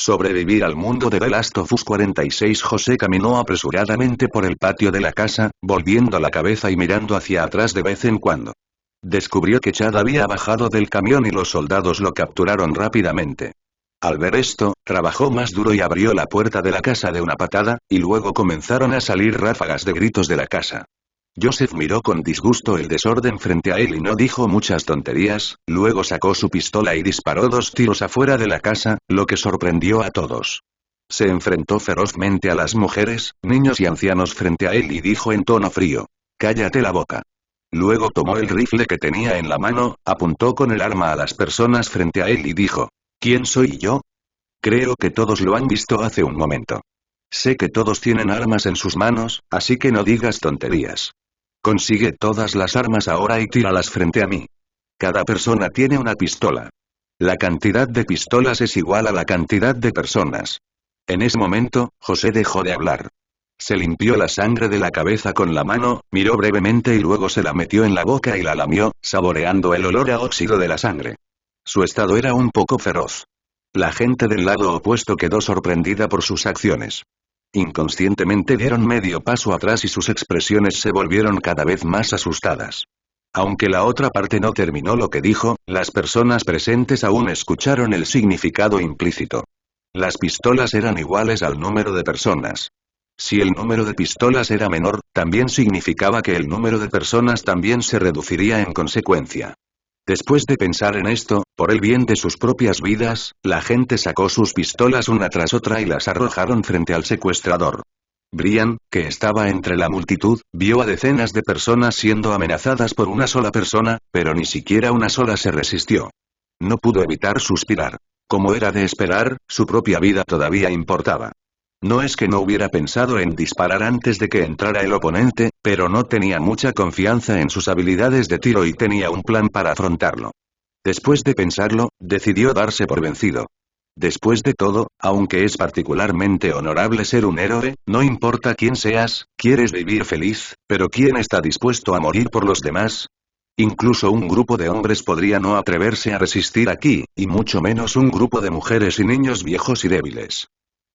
Sobrevivir al mundo de The Last of Us 46. José caminó apresuradamente por el patio de la casa, volviendo la cabeza y mirando hacia atrás de vez en cuando. Descubrió que Chad había bajado del camión y los soldados lo capturaron rápidamente. Al ver esto, trabajó más duro y abrió la puerta de la casa de una patada, y luego comenzaron a salir ráfagas de gritos de la casa. Joseph miró con disgusto el desorden frente a él y no dijo muchas tonterías, luego sacó su pistola y disparó 2 tiros afuera de la casa, lo que sorprendió a todos. Se enfrentó ferozmente a las mujeres, niños y ancianos frente a él y dijo en tono frío: «Cállate la boca». Luego tomó el rifle que tenía en la mano, apuntó con el arma a las personas frente a él y dijo: «¿Quién soy yo? Creo que todos lo han visto hace un momento. Sé que todos tienen armas en sus manos, así que no digas tonterías. Consigue todas las armas ahora y tíralas frente a mí. Cada persona tiene una pistola. La cantidad de pistolas es igual a la cantidad de personas». En ese momento, José dejó de hablar. Se limpió la sangre de la cabeza con la mano, miró brevemente y luego se la metió en la boca y la lamió, saboreando el olor a óxido de la sangre. Su estado era un poco feroz. La gente del lado opuesto quedó sorprendida por sus acciones. Inconscientemente dieron medio paso atrás y sus expresiones se volvieron cada vez más asustadas. Aunque la otra parte no terminó lo que dijo, las personas presentes aún escucharon el significado implícito. Las pistolas eran iguales al número de personas. Si el número de pistolas era menor, también significaba que el número de personas también se reduciría en consecuencia. Después de pensar en esto, por el bien de sus propias vidas, la gente sacó sus pistolas una tras otra y las arrojaron frente al secuestrador. Brian, que estaba entre la multitud, vio a decenas de personas siendo amenazadas por una sola persona, pero ni siquiera una sola se resistió. No pudo evitar suspirar. Como era de esperar, su propia vida todavía importaba. No es que no hubiera pensado en disparar antes de que entrara el oponente, pero no tenía mucha confianza en sus habilidades de tiro y tenía un plan para afrontarlo. Después de pensarlo, decidió darse por vencido. Después de todo, aunque es particularmente honorable ser un héroe, no importa quién seas, quieres vivir feliz, pero ¿quién está dispuesto a morir por los demás? Incluso un grupo de hombres podría no atreverse a resistir aquí, y mucho menos un grupo de mujeres y niños viejos y débiles.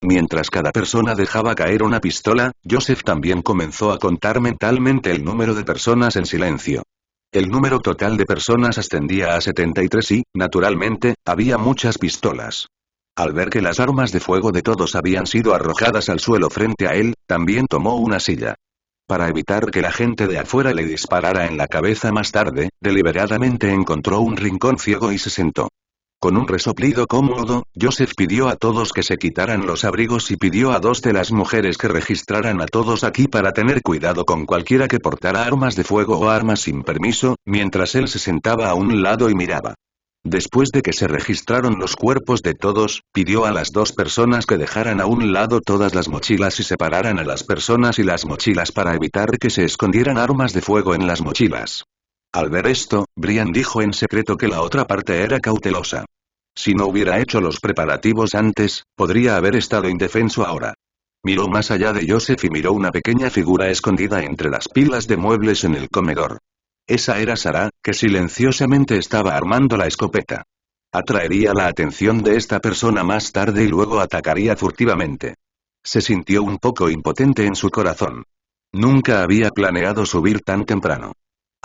Mientras cada persona dejaba caer una pistola, Joseph también comenzó a contar mentalmente el número de personas en silencio. El número total de personas ascendía a 73 y, naturalmente, había muchas pistolas. Al ver que las armas de fuego de todos habían sido arrojadas al suelo frente a él, también tomó una silla. Para evitar que la gente de afuera le disparara en la cabeza más tarde, deliberadamente encontró un rincón ciego y se sentó. Con un resoplido cómodo, Joseph pidió a todos que se quitaran los abrigos y pidió a 2 de las mujeres que registraran a todos aquí para tener cuidado con cualquiera que portara armas de fuego o armas sin permiso, mientras él se sentaba a un lado y miraba. Después de que se registraron los cuerpos de todos, pidió a las 2 personas que dejaran a un lado todas las mochilas y separaran a las personas y las mochilas para evitar que se escondieran armas de fuego en las mochilas. Al ver esto, Brian dijo en secreto que la otra parte era cautelosa. Si no hubiera hecho los preparativos antes, podría haber estado indefenso ahora. Miró más allá de Joseph y miró una pequeña figura escondida entre las pilas de muebles en el comedor. Esa era Sarah, que silenciosamente estaba armando la escopeta. Atraería la atención de esta persona más tarde y luego atacaría furtivamente. Se sintió un poco impotente en su corazón. Nunca había planeado subir tan temprano.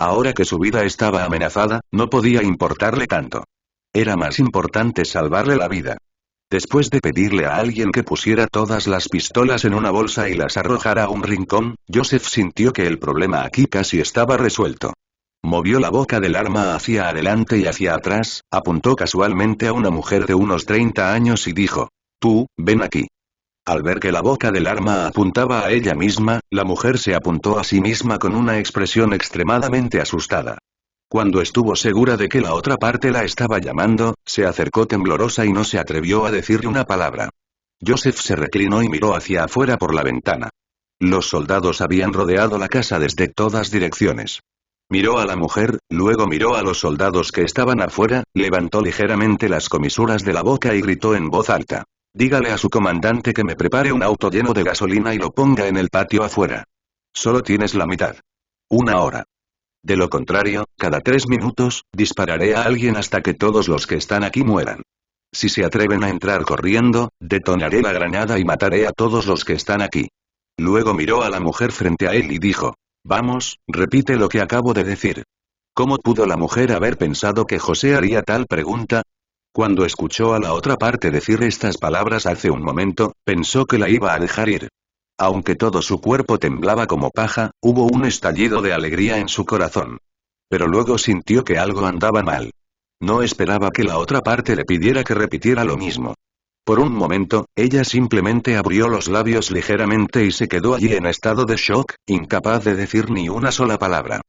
Ahora que su vida estaba amenazada, no podía importarle tanto. Era más importante salvarle la vida. Después de pedirle a alguien que pusiera todas las pistolas en una bolsa y las arrojara a un rincón, Joseph sintió que el problema aquí casi estaba resuelto. Movió la boca del arma hacia adelante y hacia atrás, apuntó casualmente a una mujer de unos 30 años y dijo: «Tú, ven aquí». Al ver que la boca del arma apuntaba a ella misma, la mujer se apuntó a sí misma con una expresión extremadamente asustada. Cuando estuvo segura de que la otra parte la estaba llamando, se acercó temblorosa y no se atrevió a decirle una palabra. Joseph se reclinó y miró hacia afuera por la ventana. Los soldados habían rodeado la casa desde todas direcciones. Miró a la mujer, luego miró a los soldados que estaban afuera, levantó ligeramente las comisuras de la boca y gritó en voz alta: «Dígale a su comandante que me prepare un auto lleno de gasolina y lo ponga en el patio afuera. Solo tienes la mitad. 1 hora. De lo contrario, cada 3 minutos, dispararé a alguien hasta que todos los que están aquí mueran». Si se atreven a entrar corriendo, detonaré la granada y mataré a todos los que están aquí. Luego miró a la mujer frente a él y dijo: Vamos, repite lo que acabo de decir. ¿Cómo pudo la mujer haber pensado que José haría tal pregunta? Cuando escuchó a la otra parte decir estas palabras hace un momento, pensó que la iba a dejar ir. Aunque todo su cuerpo temblaba como paja, hubo un estallido de alegría en su corazón. Pero luego sintió que algo andaba mal. No esperaba que la otra parte le pidiera que repitiera lo mismo. Por un momento, ella simplemente abrió los labios ligeramente y se quedó allí en estado de shock, incapaz de decir ni una sola palabra.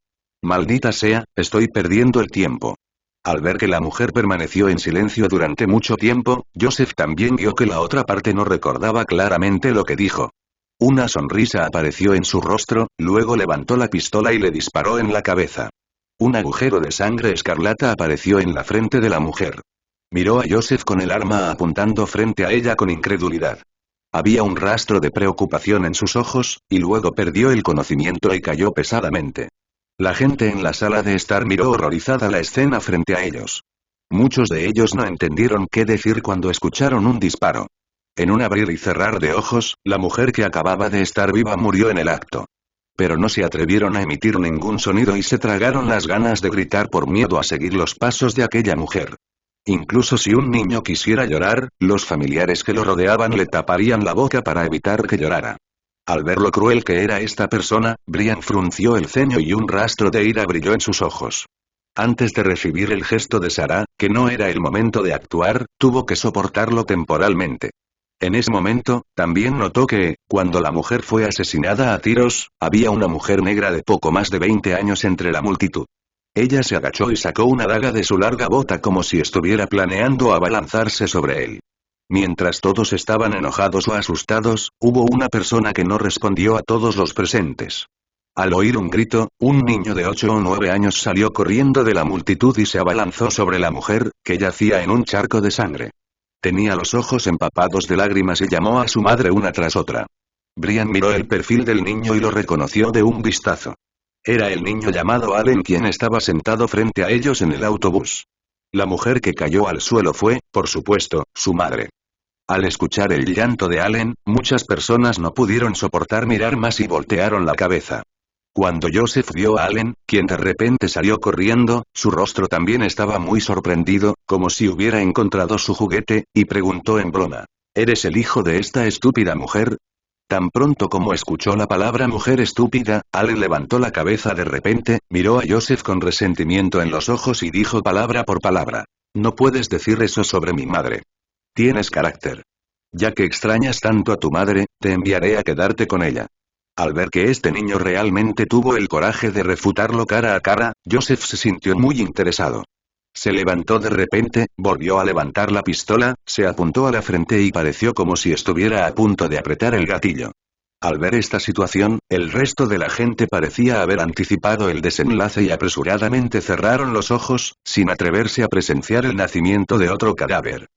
Maldita sea, estoy perdiendo el tiempo. Al ver que la mujer permaneció en silencio durante mucho tiempo, Joseph también vio que la otra parte no recordaba claramente lo que dijo. Una sonrisa apareció en su rostro, luego levantó la pistola y le disparó en la cabeza. Un agujero de sangre escarlata apareció en la frente de la mujer. Miró a Joseph con el arma apuntando frente a ella con incredulidad. Había un rastro de preocupación en sus ojos, y luego perdió el conocimiento y cayó pesadamente. La gente en la sala de estar miró horrorizada la escena frente a ellos. Muchos de ellos no entendieron qué decir cuando escucharon un disparo. En un abrir y cerrar de ojos, la mujer que acababa de estar viva murió en el acto. Pero no se atrevieron a emitir ningún sonido y se tragaron las ganas de gritar por miedo a seguir los pasos de aquella mujer. Incluso si un niño quisiera llorar, los familiares que lo rodeaban le taparían la boca para evitar que llorara. Al ver lo cruel que era esta persona, Brian frunció el ceño y un rastro de ira brilló en sus ojos. Antes de recibir el gesto de Sarah, que no era el momento de actuar, tuvo que soportarlo temporalmente. En ese momento, también notó que, cuando la mujer fue asesinada a tiros, había una mujer negra de poco más de 20 años entre la multitud. Ella se agachó y sacó una daga de su larga bota como si estuviera planeando abalanzarse sobre él. Mientras todos estaban enojados o asustados, hubo una persona que no respondió a todos los presentes. Al oír un grito, un niño de 8 o 9 años salió corriendo de la multitud y se abalanzó sobre la mujer, que yacía en un charco de sangre. Tenía los ojos empapados de lágrimas y llamó a su madre una tras otra. Brian miró el perfil del niño y lo reconoció de un vistazo. Era el niño llamado Allen quien estaba sentado frente a ellos en el autobús. La mujer que cayó al suelo fue, por supuesto, su madre. Al escuchar el llanto de Allen, muchas personas no pudieron soportar mirar más y voltearon la cabeza. Cuando Joseph vio a Allen, quien de repente salió corriendo, su rostro también estaba muy sorprendido, como si hubiera encontrado su juguete, y preguntó en broma: ¿Eres el hijo de esta estúpida mujer? Tan pronto como escuchó la palabra mujer estúpida, Allen levantó la cabeza de repente, miró a Joseph con resentimiento en los ojos y dijo palabra por palabra: No puedes decir eso sobre mi madre. Tienes carácter. Ya que extrañas tanto a tu madre, te enviaré a quedarte con ella. Al ver que este niño realmente tuvo el coraje de refutarlo cara a cara, Joseph se sintió muy interesado. Se levantó de repente, volvió a levantar la pistola, se apuntó a la frente y pareció como si estuviera a punto de apretar el gatillo. Al ver esta situación, el resto de la gente parecía haber anticipado el desenlace y apresuradamente cerraron los ojos, sin atreverse a presenciar el nacimiento de otro cadáver.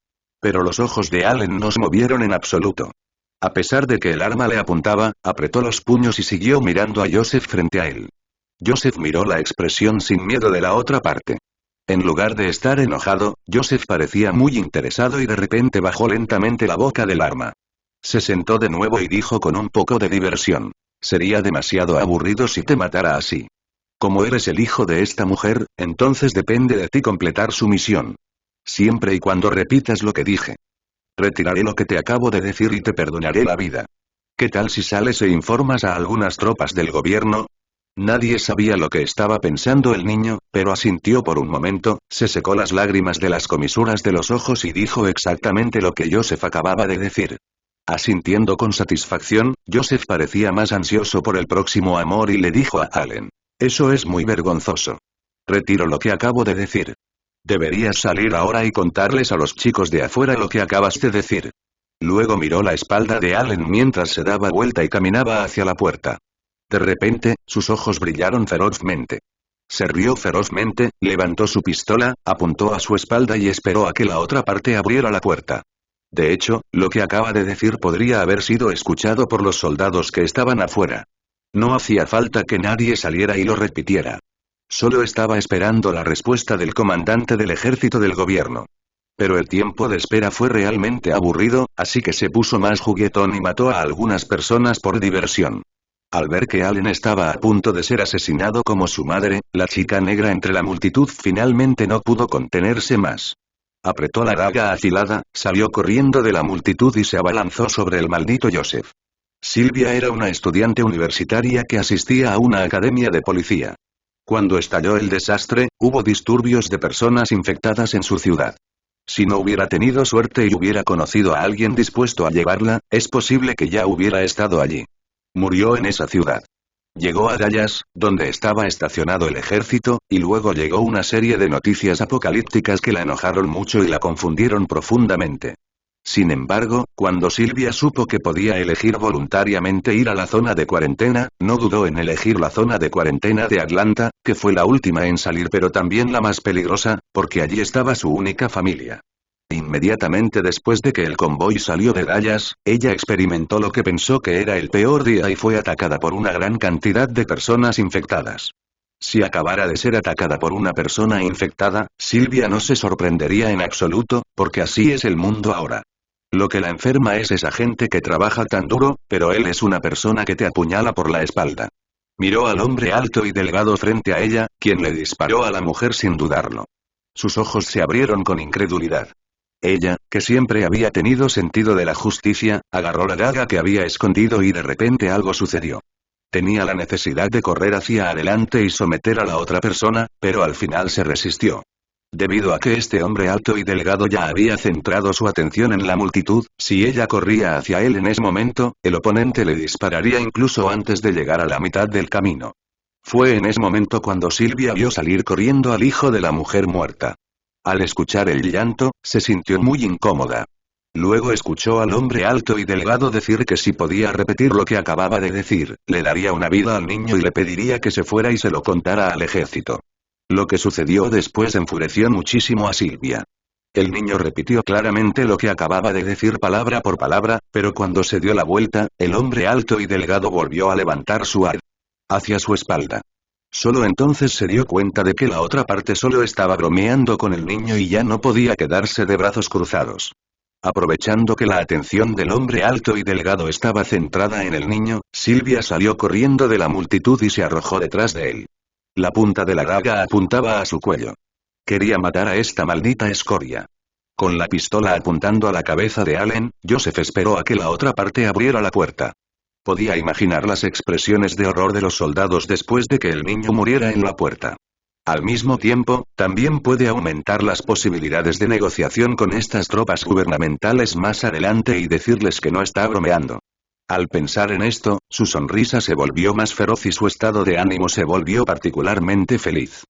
Pero los ojos de Allen no se movieron en absoluto. A pesar de que el arma le apuntaba, apretó los puños y siguió mirando a Joseph frente a él. Joseph miró la expresión sin miedo de la otra parte. En lugar de estar enojado, Joseph parecía muy interesado y de repente bajó lentamente la boca del arma. Se sentó de nuevo y dijo con un poco de diversión: Sería demasiado aburrido si te matara así. Como eres el hijo de esta mujer, entonces depende de ti completar su misión. Siempre y cuando repitas lo que dije. Retiraré lo que te acabo de decir y te perdonaré la vida. ¿Qué tal si sales e informas a algunas tropas del gobierno? Nadie sabía lo que estaba pensando el niño, pero asintió por un momento, se secó las lágrimas de las comisuras de los ojos y dijo exactamente lo que Joseph acababa de decir. Asintiendo con satisfacción, Joseph parecía más ansioso por el próximo amor y le dijo a Allen: Eso es muy vergonzoso. Retiro lo que acabo de decir. Deberías salir ahora y contarles a los chicos de afuera lo que acabas de decir. Luego miró la espalda de Allen mientras se daba vuelta y caminaba hacia la puerta. De repente, sus ojos brillaron ferozmente. Se rió ferozmente, levantó su pistola, apuntó a su espalda y esperó a que la otra parte abriera la puerta. De hecho, lo que acaba de decir podría haber sido escuchado por los soldados que estaban afuera. No hacía falta que nadie saliera y lo repitiera. Solo estaba esperando la respuesta del comandante del ejército del gobierno. Pero el tiempo de espera fue realmente aburrido, así que se puso más juguetón y mató a algunas personas por diversión. Al ver que Allen estaba a punto de ser asesinado como su madre, la chica negra entre la multitud finalmente no pudo contenerse más. Apretó la daga afilada, salió corriendo de la multitud y se abalanzó sobre el maldito Joseph. Silvia era una estudiante universitaria que asistía a una academia de policía. Cuando estalló el desastre, hubo disturbios de personas infectadas en su ciudad. Si no hubiera tenido suerte y hubiera conocido a alguien dispuesto a llevarla, es posible que ya hubiera estado allí. Murió en esa ciudad. Llegó a Dallas, donde estaba estacionado el ejército, y luego llegó una serie de noticias apocalípticas que la enojaron mucho y la confundieron profundamente. Sin embargo, cuando Silvia supo que podía elegir voluntariamente ir a la zona de cuarentena, no dudó en elegir la zona de cuarentena de Atlanta, que fue la última en salir pero también la más peligrosa, porque allí estaba su única familia. Inmediatamente después de que el convoy salió de Dallas, ella experimentó lo que pensó que era el peor día y fue atacada por una gran cantidad de personas infectadas. Si acabara de ser atacada por una persona infectada, Silvia no se sorprendería en absoluto, porque así es el mundo ahora. Lo que la enferma es esa gente que trabaja tan duro, pero él es una persona que te apuñala por la espalda. Miró al hombre alto y delgado frente a ella, quien le disparó a la mujer sin dudarlo. Sus ojos se abrieron con incredulidad. Ella, que siempre había tenido sentido de la justicia, agarró la daga que había escondido y de repente algo sucedió. Tenía la necesidad de correr hacia adelante y someter a la otra persona, pero al final se resistió. Debido a que este hombre alto y delgado ya había centrado su atención en la multitud, si ella corría hacia él en ese momento, el oponente le dispararía incluso antes de llegar a la mitad del camino. Fue en ese momento cuando Silvia vio salir corriendo al hijo de la mujer muerta. Al escuchar el llanto, se sintió muy incómoda. Luego escuchó al hombre alto y delgado decir que si podía repetir lo que acababa de decir, le daría una vida al niño y le pediría que se fuera y se lo contara al ejército. Lo que sucedió después enfureció muchísimo a Silvia. El niño repitió claramente lo que acababa de decir palabra por palabra, pero cuando se dio la vuelta, el hombre alto y delgado volvió a levantar su arma hacia su espalda. Solo entonces se dio cuenta de que la otra parte solo estaba bromeando con el niño y ya no podía quedarse de brazos cruzados. Aprovechando que la atención del hombre alto y delgado estaba centrada en el niño, Silvia salió corriendo de la multitud y se arrojó detrás de él. La punta de la daga apuntaba a su cuello. Quería matar a esta maldita escoria. Con la pistola apuntando a la cabeza de Allen, Joseph esperó a que la otra parte abriera la puerta. Podía imaginar las expresiones de horror de los soldados después de que el niño muriera en la puerta. Al mismo tiempo, también puede aumentar las posibilidades de negociación con estas tropas gubernamentales más adelante y decirles que no está bromeando. Al pensar en esto, su sonrisa se volvió más feroz y su estado de ánimo se volvió particularmente feliz.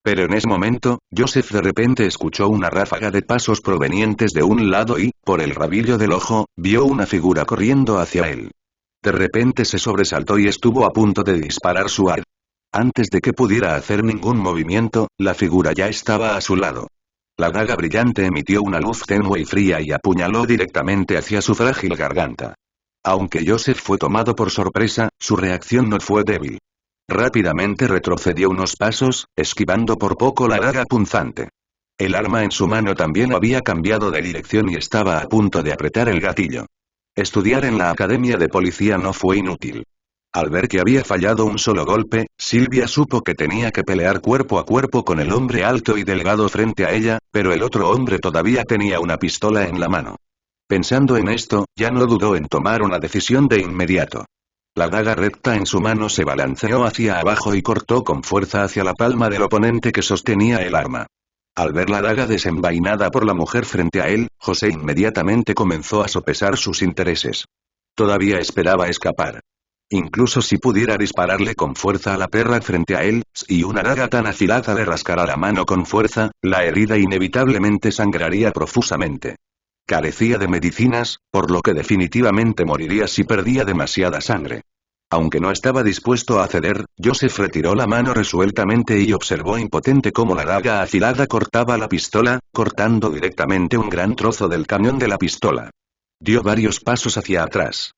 Pero en ese momento, Joseph de repente escuchó una ráfaga de pasos provenientes de un lado y, por el rabillo del ojo, vio una figura corriendo hacia él. De repente se sobresaltó y estuvo a punto de disparar su arma. Antes de que pudiera hacer ningún movimiento, la figura ya estaba a su lado. La daga brillante emitió una luz tenue y fría y apuñaló directamente hacia su frágil garganta. Aunque Joseph fue tomado por sorpresa, su reacción no fue débil. Rápidamente retrocedió unos pasos, esquivando por poco la daga punzante. El arma en su mano también había cambiado de dirección y estaba a punto de apretar el gatillo. Estudiar en la academia de policía no fue inútil. Al ver que había fallado un solo golpe, Silvia supo que tenía que pelear cuerpo a cuerpo con el hombre alto y delgado frente a ella, pero el otro hombre todavía tenía una pistola en la mano. Pensando en esto, ya no dudó en tomar una decisión de inmediato. La daga recta en su mano se balanceó hacia abajo y cortó con fuerza hacia la palma del oponente que sostenía el arma. Al ver la daga desenvainada por la mujer frente a él, José inmediatamente comenzó a sopesar sus intereses. Todavía esperaba escapar. Incluso si pudiera dispararle con fuerza a la perra frente a él, si una daga tan afilada le rascara la mano con fuerza, la herida inevitablemente sangraría profusamente. Carecía de medicinas, por lo que definitivamente moriría si perdía demasiada sangre. Aunque no estaba dispuesto a ceder, Joseph retiró la mano resueltamente y observó impotente cómo la daga afilada cortaba la pistola, cortando directamente un gran trozo del cañón de la pistola. Dio varios pasos hacia atrás.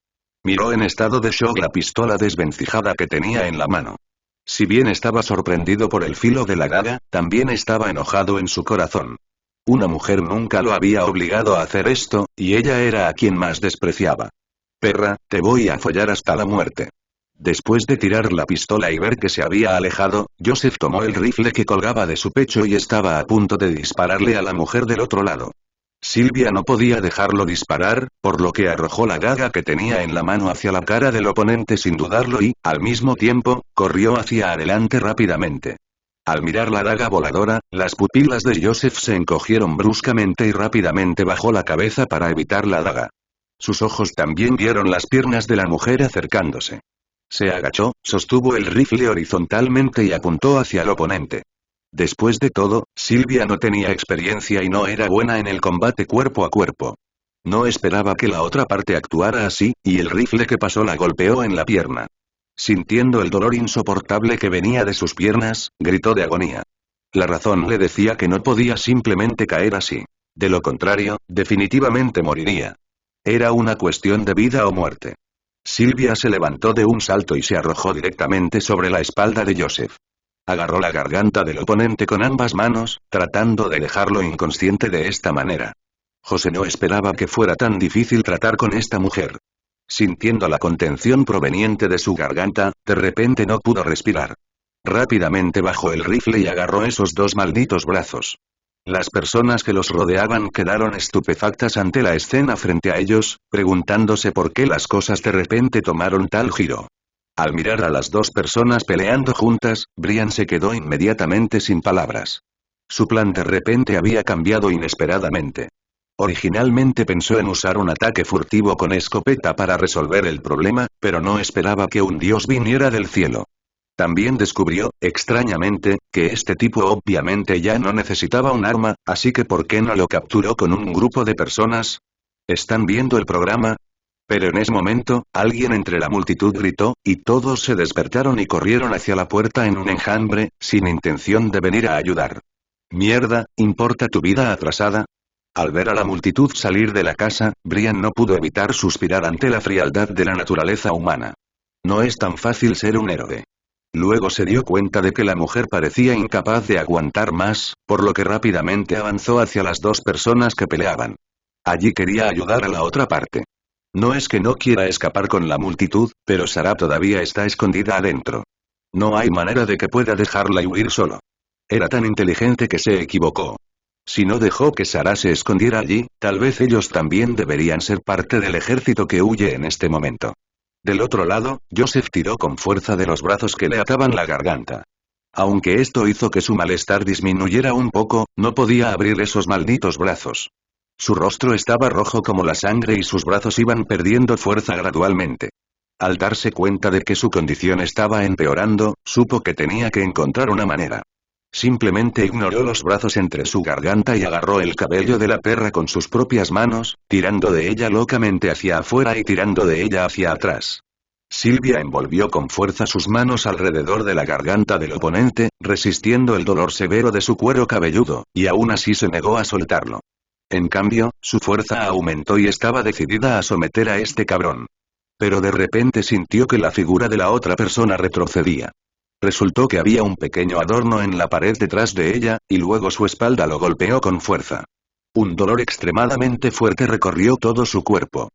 Miró en estado de shock la pistola desvencijada que tenía en la mano. Si bien estaba sorprendido por el filo de la daga, también estaba enojado en su corazón. Una mujer nunca lo había obligado a hacer esto, y ella era a quien más despreciaba. Perra, te voy a follar hasta la muerte. Después de tirar la pistola y ver que se había alejado, Joseph tomó el rifle que colgaba de su pecho y estaba a punto de dispararle a la mujer del otro lado. Silvia no podía dejarlo disparar, por lo que arrojó la daga que tenía en la mano hacia la cara del oponente sin dudarlo y, al mismo tiempo, corrió hacia adelante rápidamente. Al mirar la daga voladora, las pupilas de Joseph se encogieron bruscamente y rápidamente bajó la cabeza para evitar la daga. Sus ojos también vieron las piernas de la mujer acercándose. Se agachó, sostuvo el rifle horizontalmente y apuntó hacia el oponente. Después de todo, Silvia no tenía experiencia y no era buena en el combate cuerpo a cuerpo. No esperaba que la otra parte actuara así, y el rifle que pasó la golpeó en la pierna. Sintiendo el dolor insoportable que venía de sus piernas, gritó de agonía. La razón le decía que no podía simplemente caer así. De lo contrario, definitivamente moriría. Era una cuestión de vida o muerte. Silvia se levantó de un salto y se arrojó directamente sobre la espalda de Joseph. Agarró la garganta del oponente con ambas manos, tratando de dejarlo inconsciente de esta manera. José no esperaba que fuera tan difícil tratar con esta mujer. Sintiendo la contención proveniente de su garganta, de repente no pudo respirar. Rápidamente bajó el rifle y agarró esos dos malditos brazos. Las personas que los rodeaban quedaron estupefactas ante la escena frente a ellos, preguntándose por qué las cosas de repente tomaron tal giro. Al mirar a las dos personas peleando juntas, Brian se quedó inmediatamente sin palabras. Su plan de repente había cambiado inesperadamente. Originalmente pensó en usar un ataque furtivo con escopeta para resolver el problema, pero no esperaba que un dios viniera del cielo. También descubrió, extrañamente, que este tipo obviamente ya no necesitaba un arma, así que ¿por qué no lo capturó con un grupo de personas? ¿Están viendo el programa? Pero en ese momento, alguien entre la multitud gritó, y todos se despertaron y corrieron hacia la puerta en un enjambre, sin intención de venir a ayudar. «Mierda, ¿importa tu vida atrasada?» Al ver a la multitud salir de la casa, Brian no pudo evitar suspirar ante la frialdad de la naturaleza humana. No es tan fácil ser un héroe. Luego se dio cuenta de que la mujer parecía incapaz de aguantar más, por lo que rápidamente avanzó hacia las dos personas que peleaban. Allí quería ayudar a la otra parte. No es que no quiera escapar con la multitud, pero Sarah todavía está escondida adentro. No hay manera de que pueda dejarla y huir solo. Era tan inteligente que se equivocó. Si no dejó que Sarah se escondiera allí, tal vez ellos también deberían ser parte del ejército que huye en este momento. Del otro lado, Joseph tiró con fuerza de los brazos que le ataban la garganta. Aunque esto hizo que su malestar disminuyera un poco, no podía abrir esos malditos brazos. Su rostro estaba rojo como la sangre y sus brazos iban perdiendo fuerza gradualmente. Al darse cuenta de que su condición estaba empeorando, supo que tenía que encontrar una manera. Simplemente ignoró los brazos entre su garganta y agarró el cabello de la perra con sus propias manos, tirando de ella locamente hacia afuera y tirando de ella hacia atrás. Silvia envolvió con fuerza sus manos alrededor de la garganta del oponente, resistiendo el dolor severo de su cuero cabelludo, y aún así se negó a soltarlo. En cambio, su fuerza aumentó y estaba decidida a someter a este cabrón. Pero de repente sintió que la figura de la otra persona retrocedía. Resultó que había un pequeño adorno en la pared detrás de ella, y luego su espalda lo golpeó con fuerza. Un dolor extremadamente fuerte recorrió todo su cuerpo.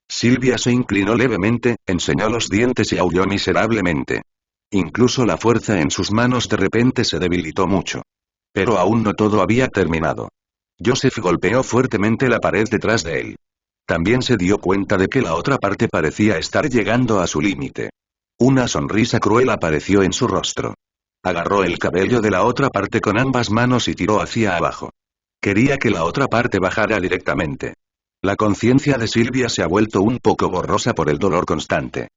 Silvia se inclinó levemente, enseñó los dientes y aulló miserablemente. Incluso la fuerza en sus manos de repente se debilitó mucho. Pero aún no todo había terminado. Joseph golpeó fuertemente la pared detrás de él. También se dio cuenta de que la otra parte parecía estar llegando a su límite. Una sonrisa cruel apareció en su rostro. Agarró el cabello de la otra parte con ambas manos y tiró hacia abajo. Quería que la otra parte bajara directamente. La conciencia de Silvia se ha vuelto un poco borrosa por el dolor constante.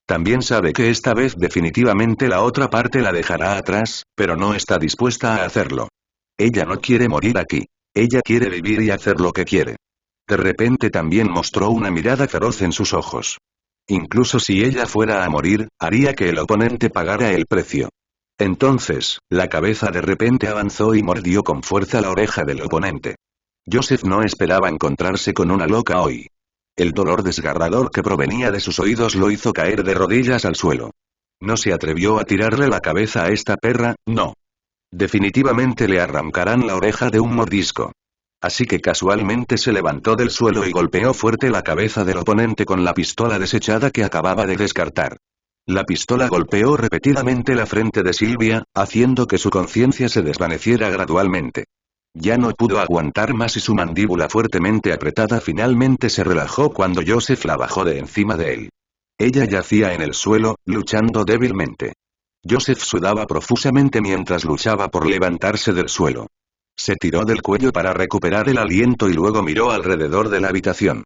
También sabe que esta vez definitivamente la otra parte la dejará atrás, pero no está dispuesta a hacerlo. Ella no quiere morir aquí. Ella quiere vivir y hacer lo que quiere. De repente también mostró una mirada feroz en sus ojos. Incluso si ella fuera a morir, haría que el oponente pagara el precio. Entonces, la cabeza de repente avanzó y mordió con fuerza la oreja del oponente. Joseph no esperaba encontrarse con una loca hoy. El dolor desgarrador que provenía de sus oídos lo hizo caer de rodillas al suelo. No se atrevió a tirarle la cabeza a esta perra, no. Definitivamente le arrancarán la oreja de un mordisco. Así que casualmente se levantó del suelo y golpeó fuerte la cabeza del oponente con la pistola desechada que acababa de descartar. La pistola golpeó repetidamente la frente de Silvia, haciendo que su conciencia se desvaneciera gradualmente. Ya no pudo aguantar más y su mandíbula fuertemente apretada finalmente se relajó cuando Joseph la bajó de encima de él. Ella yacía en el suelo, luchando débilmente. Joseph sudaba profusamente mientras luchaba por levantarse del suelo. Se tiró del cuello para recuperar el aliento y luego miró alrededor de la habitación.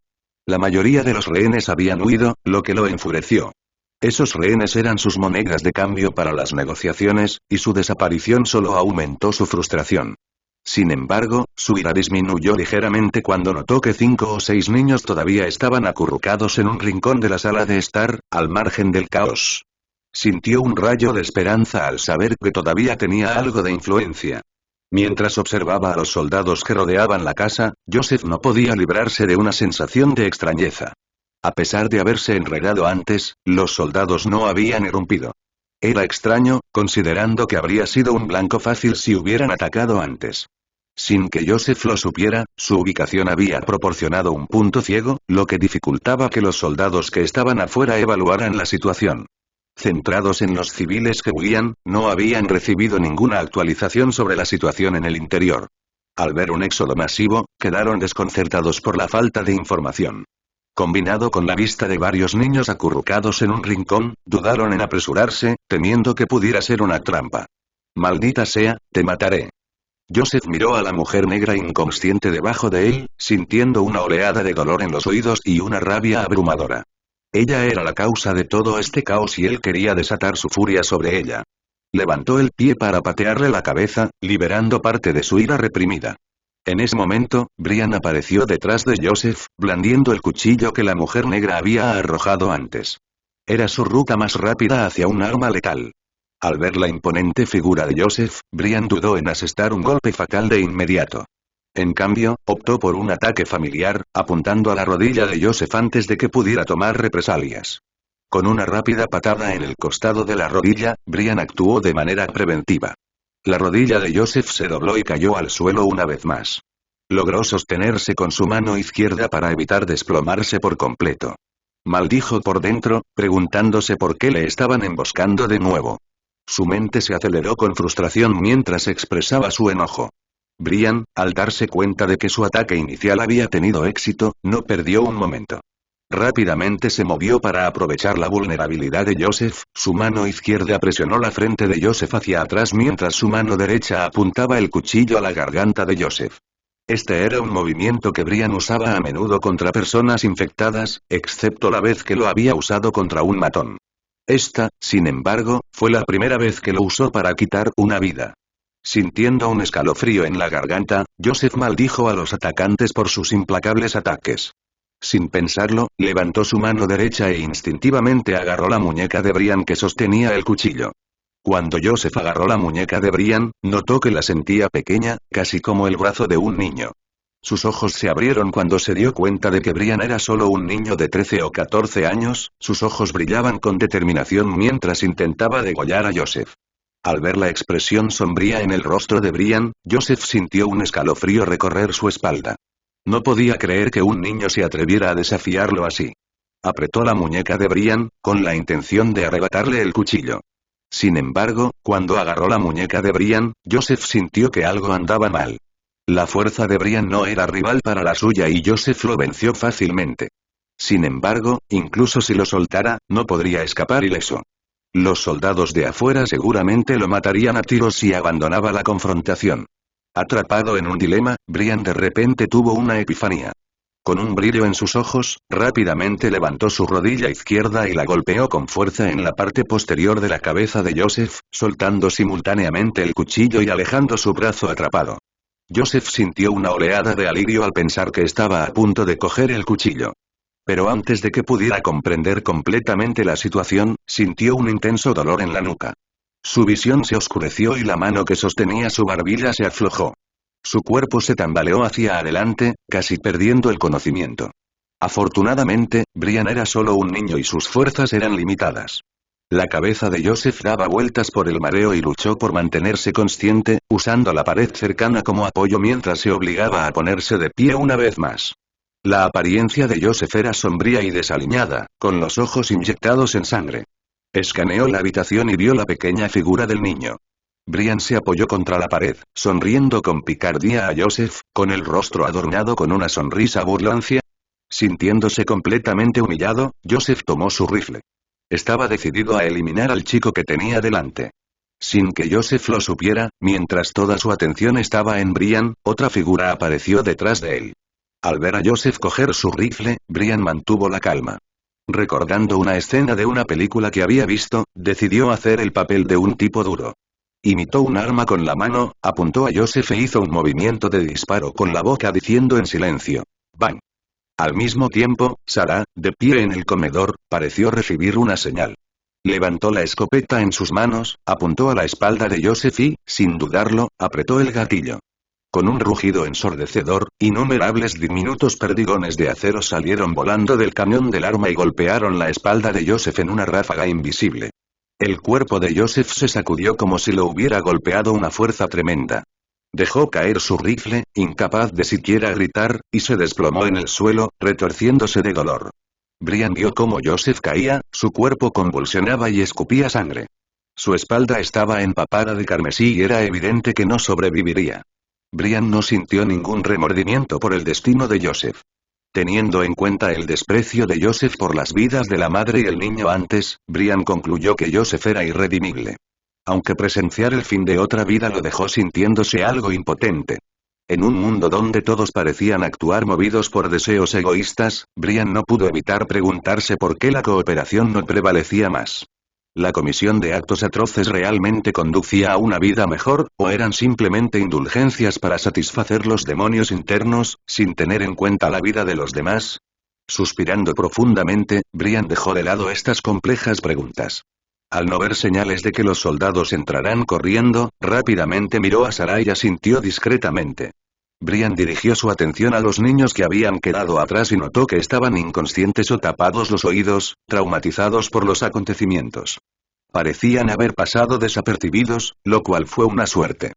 La mayoría de los rehenes habían huido, lo que lo enfureció. Esos rehenes eran sus monedas de cambio para las negociaciones, y su desaparición solo aumentó su frustración. Sin embargo, su ira disminuyó ligeramente cuando notó que 5 o 6 niños todavía estaban acurrucados en un rincón de la sala de estar, al margen del caos. Sintió un rayo de esperanza al saber que todavía tenía algo de influencia. Mientras observaba a los soldados que rodeaban la casa, Joseph no podía librarse de una sensación de extrañeza. A pesar de haberse enredado antes, los soldados no habían irrumpido. Era extraño, considerando que habría sido un blanco fácil si hubieran atacado antes. Sin que Joseph lo supiera, su ubicación había proporcionado un punto ciego, lo que dificultaba que los soldados que estaban afuera evaluaran la situación. Centrados en los civiles que huían, no habían recibido ninguna actualización sobre la situación en el interior. Al ver un éxodo masivo, quedaron desconcertados por la falta de información. Combinado con la vista de varios niños acurrucados en un rincón, dudaron en apresurarse, temiendo que pudiera ser una trampa. «Maldita sea, te mataré». Joseph miró a la mujer negra inconsciente debajo de él, sintiendo una oleada de dolor en los oídos y una rabia abrumadora. Ella era la causa de todo este caos y él quería desatar su furia sobre ella. Levantó el pie para patearle la cabeza, liberando parte de su ira reprimida. En ese momento, Brian apareció detrás de Joseph, blandiendo el cuchillo que la mujer negra había arrojado antes. Era su ruta más rápida hacia un arma letal. Al ver la imponente figura de Joseph, Brian dudó en asestar un golpe fatal de inmediato. En cambio, optó por un ataque familiar, apuntando a la rodilla de Joseph antes de que pudiera tomar represalias. Con una rápida patada en el costado de la rodilla, Brian actuó de manera preventiva. La rodilla de Joseph se dobló y cayó al suelo una vez más. Logró sostenerse con su mano izquierda para evitar desplomarse por completo. Maldijo por dentro, preguntándose por qué le estaban emboscando de nuevo. Su mente se aceleró con frustración mientras expresaba su enojo. Brian, al darse cuenta de que su ataque inicial había tenido éxito, no perdió un momento. Rápidamente se movió para aprovechar la vulnerabilidad de Joseph, su mano izquierda presionó la frente de Joseph hacia atrás mientras su mano derecha apuntaba el cuchillo a la garganta de Joseph. Este era un movimiento que Brian usaba a menudo contra personas infectadas, excepto la vez que lo había usado contra un matón. Esta, sin embargo, fue la primera vez que lo usó para quitar una vida. Sintiendo un escalofrío en la garganta, Joseph maldijo a los atacantes por sus implacables ataques. Sin pensarlo, levantó su mano derecha e instintivamente agarró la muñeca de Brian que sostenía el cuchillo. Cuando Joseph agarró la muñeca de Brian, notó que la sentía pequeña, casi como el brazo de un niño. Sus ojos se abrieron cuando se dio cuenta de que Brian era solo un niño de 13 o 14 años, sus ojos brillaban con determinación mientras intentaba degollar a Joseph. Al ver la expresión sombría en el rostro de Brian, Joseph sintió un escalofrío recorrer su espalda. No podía creer que un niño se atreviera a desafiarlo así. Apretó la muñeca de Brian, con la intención de arrebatarle el cuchillo. Sin embargo, cuando agarró la muñeca de Brian, Joseph sintió que algo andaba mal. La fuerza de Brian no era rival para la suya y Joseph lo venció fácilmente. Sin embargo, incluso si lo soltara, no podría escapar ileso. Los soldados de afuera seguramente lo matarían a tiros si abandonaba la confrontación. Atrapado en un dilema, Brian de repente tuvo una epifanía. Con un brillo en sus ojos, rápidamente levantó su rodilla izquierda y la golpeó con fuerza en la parte posterior de la cabeza de Joseph, soltando simultáneamente el cuchillo y alejando su brazo atrapado. Joseph sintió una oleada de alivio al pensar que estaba a punto de coger el cuchillo. Pero antes de que pudiera comprender completamente la situación, sintió un intenso dolor en la nuca. Su visión se oscureció y la mano que sostenía su barbilla se aflojó. Su cuerpo se tambaleó hacia adelante, casi perdiendo el conocimiento. Afortunadamente, Brian era solo un niño y sus fuerzas eran limitadas. La cabeza de Joseph daba vueltas por el mareo y luchó por mantenerse consciente, usando la pared cercana como apoyo mientras se obligaba a ponerse de pie una vez más. La apariencia de Joseph era sombría y desaliñada, con los ojos inyectados en sangre. Escaneó la habitación y vio la pequeña figura del niño. Brian se apoyó contra la pared, sonriendo con picardía a Joseph, con el rostro adornado con una sonrisa burlancia. Sintiéndose completamente humillado, Joseph tomó su rifle. Estaba decidido a eliminar al chico que tenía delante. Sin que Joseph lo supiera, mientras toda su atención estaba en Brian, otra figura apareció detrás de él. Al ver a Joseph coger su rifle, Brian mantuvo la calma. Recordando una escena de una película que había visto, decidió hacer el papel de un tipo duro. Imitó un arma con la mano, apuntó a Joseph e hizo un movimiento de disparo con la boca diciendo en silencio: ¡Bang! Al mismo tiempo, Sarah, de pie en el comedor, pareció recibir una señal. Levantó la escopeta en sus manos, apuntó a la espalda de Joseph y, sin dudarlo, apretó el gatillo. Con un rugido ensordecedor, innumerables diminutos perdigones de acero salieron volando del cañón del arma y golpearon la espalda de Joseph en una ráfaga invisible. El cuerpo de Joseph se sacudió como si lo hubiera golpeado una fuerza tremenda. Dejó caer su rifle, incapaz de siquiera gritar, y se desplomó en el suelo, retorciéndose de dolor. Brian vio cómo Joseph caía, su cuerpo convulsionaba y escupía sangre. Su espalda estaba empapada de carmesí y era evidente que no sobreviviría. Brian no sintió ningún remordimiento por el destino de Joseph. Teniendo en cuenta el desprecio de Joseph por las vidas de la madre y el niño antes, Brian concluyó que Joseph era irredimible. Aunque presenciar el fin de otra vida lo dejó sintiéndose algo impotente. En un mundo donde todos parecían actuar movidos por deseos egoístas, Brian no pudo evitar preguntarse por qué la cooperación no prevalecía más. ¿La comisión de actos atroces realmente conducía a una vida mejor, o eran simplemente indulgencias para satisfacer los demonios internos, sin tener en cuenta la vida de los demás? Suspirando profundamente, Brian dejó de lado estas complejas preguntas. Al no ver señales de que los soldados entrarán corriendo, rápidamente miró a Sarah y asintió discretamente. Brian dirigió su atención a los niños que habían quedado atrás y notó que estaban inconscientes o tapados los oídos, traumatizados por los acontecimientos. Parecían haber pasado desapercibidos, lo cual fue una suerte.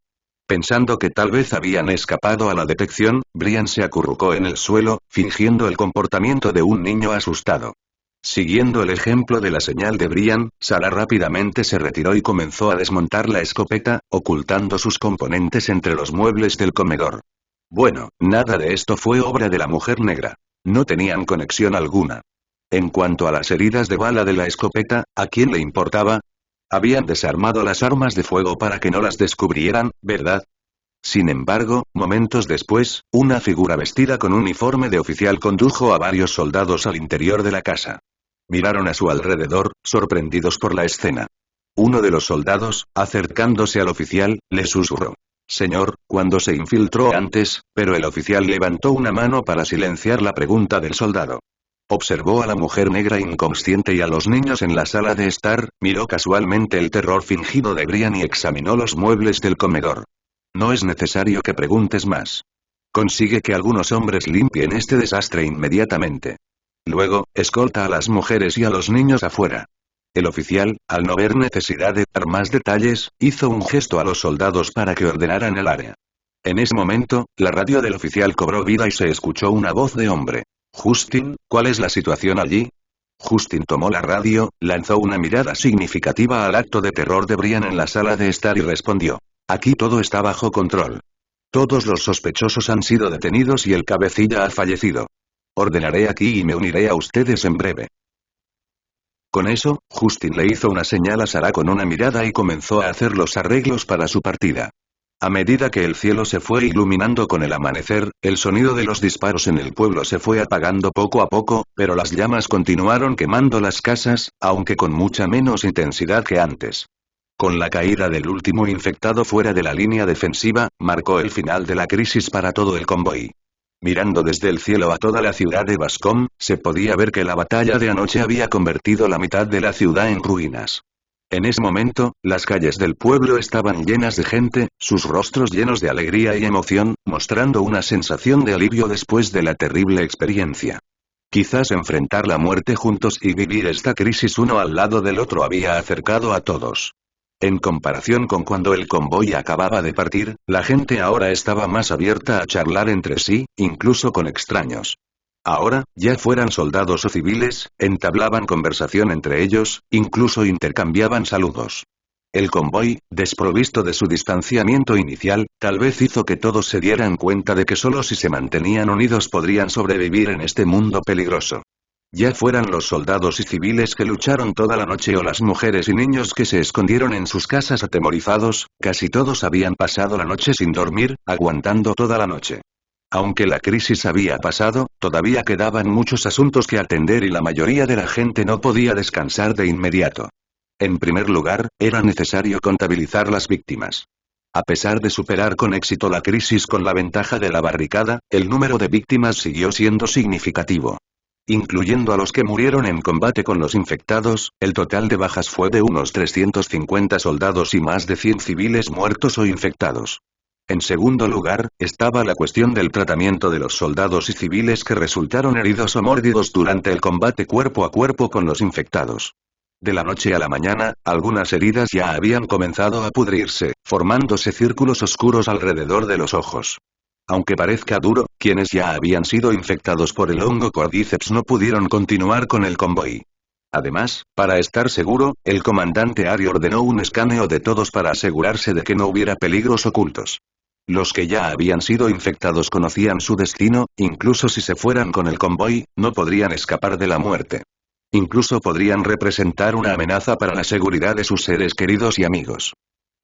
Pensando que tal vez habían escapado a la detección, Brian se acurrucó en el suelo, fingiendo el comportamiento de un niño asustado. Siguiendo el ejemplo de la señal de Brian, Sarah rápidamente se retiró y comenzó a desmontar la escopeta, ocultando sus componentes entre los muebles del comedor. Bueno, nada de esto fue obra de la mujer negra. No tenían conexión alguna. En cuanto a las heridas de bala de la escopeta, ¿a quién le importaba? Habían desarmado las armas de fuego para que no las descubrieran, ¿verdad? Sin embargo, momentos después, una figura vestida con uniforme de oficial condujo a varios soldados al interior de la casa. Miraron a su alrededor, sorprendidos por la escena. Uno de los soldados, acercándose al oficial, le susurró: «Señor, cuando se infiltró antes», pero el oficial levantó una mano para silenciar la pregunta del soldado. Observó a la mujer negra inconsciente y a los niños en la sala de estar, miró casualmente el terror fingido de Brian y examinó los muebles del comedor. «No es necesario que preguntes más. Consigue que algunos hombres limpien este desastre inmediatamente. Luego, escolta a las mujeres y a los niños afuera». El oficial, al no ver necesidad de dar más detalles, hizo un gesto a los soldados para que ordenaran el área. En ese momento, la radio del oficial cobró vida y se escuchó una voz de hombre. «Justin, ¿cuál es la situación allí?» Justin tomó la radio, lanzó una mirada significativa al acto de terror de Brian en la sala de estar y respondió: «Aquí todo está bajo control. Todos los sospechosos han sido detenidos y el cabecilla ha fallecido. Ordenaré aquí y me uniré a ustedes en breve». Con eso, Justin le hizo una señal a Sarah con una mirada y comenzó a hacer los arreglos para su partida. A medida que el cielo se fue iluminando con el amanecer, el sonido de los disparos en el pueblo se fue apagando poco a poco, pero las llamas continuaron quemando las casas, aunque con mucha menos intensidad que antes. Con la caída del último infectado fuera de la línea defensiva, marcó el final de la crisis para todo el convoy. Mirando desde el cielo a toda la ciudad de Bascom, se podía ver que la batalla de anoche había convertido la mitad de la ciudad en ruinas. En ese momento, las calles del pueblo estaban llenas de gente, sus rostros llenos de alegría y emoción, mostrando una sensación de alivio después de la terrible experiencia. Quizás enfrentar la muerte juntos y vivir esta crisis uno al lado del otro había acercado a todos. En comparación con cuando el convoy acababa de partir, la gente ahora estaba más abierta a charlar entre sí, incluso con extraños. Ahora, ya fueran soldados o civiles, entablaban conversación entre ellos, incluso intercambiaban saludos. El convoy, desprovisto de su distanciamiento inicial, tal vez hizo que todos se dieran cuenta de que solo si se mantenían unidos podrían sobrevivir en este mundo peligroso. Ya fueran los soldados y civiles que lucharon toda la noche o las mujeres y niños que se escondieron en sus casas atemorizados, casi todos habían pasado la noche sin dormir, aguantando toda la noche. Aunque la crisis había pasado, todavía quedaban muchos asuntos que atender y la mayoría de la gente no podía descansar de inmediato. En primer lugar, era necesario contabilizar las víctimas. A pesar de superar con éxito la crisis con la ventaja de la barricada, el número de víctimas siguió siendo significativo. Incluyendo a los que murieron en combate con los infectados, el total de bajas fue de unos 350 soldados y más de 100 civiles muertos o infectados. En segundo lugar, estaba la cuestión del tratamiento de los soldados y civiles que resultaron heridos o mordidos durante el combate cuerpo a cuerpo con los infectados. De la noche a la mañana, algunas heridas ya habían comenzado a pudrirse, formándose círculos oscuros alrededor de los ojos. Aunque parezca duro, quienes ya habían sido infectados por el hongo Cordyceps no pudieron continuar con el convoy. Además, para estar seguro, el comandante Ari ordenó un escaneo de todos para asegurarse de que no hubiera peligros ocultos. Los que ya habían sido infectados conocían su destino, incluso si se fueran con el convoy, no podrían escapar de la muerte. Incluso podrían representar una amenaza para la seguridad de sus seres queridos y amigos.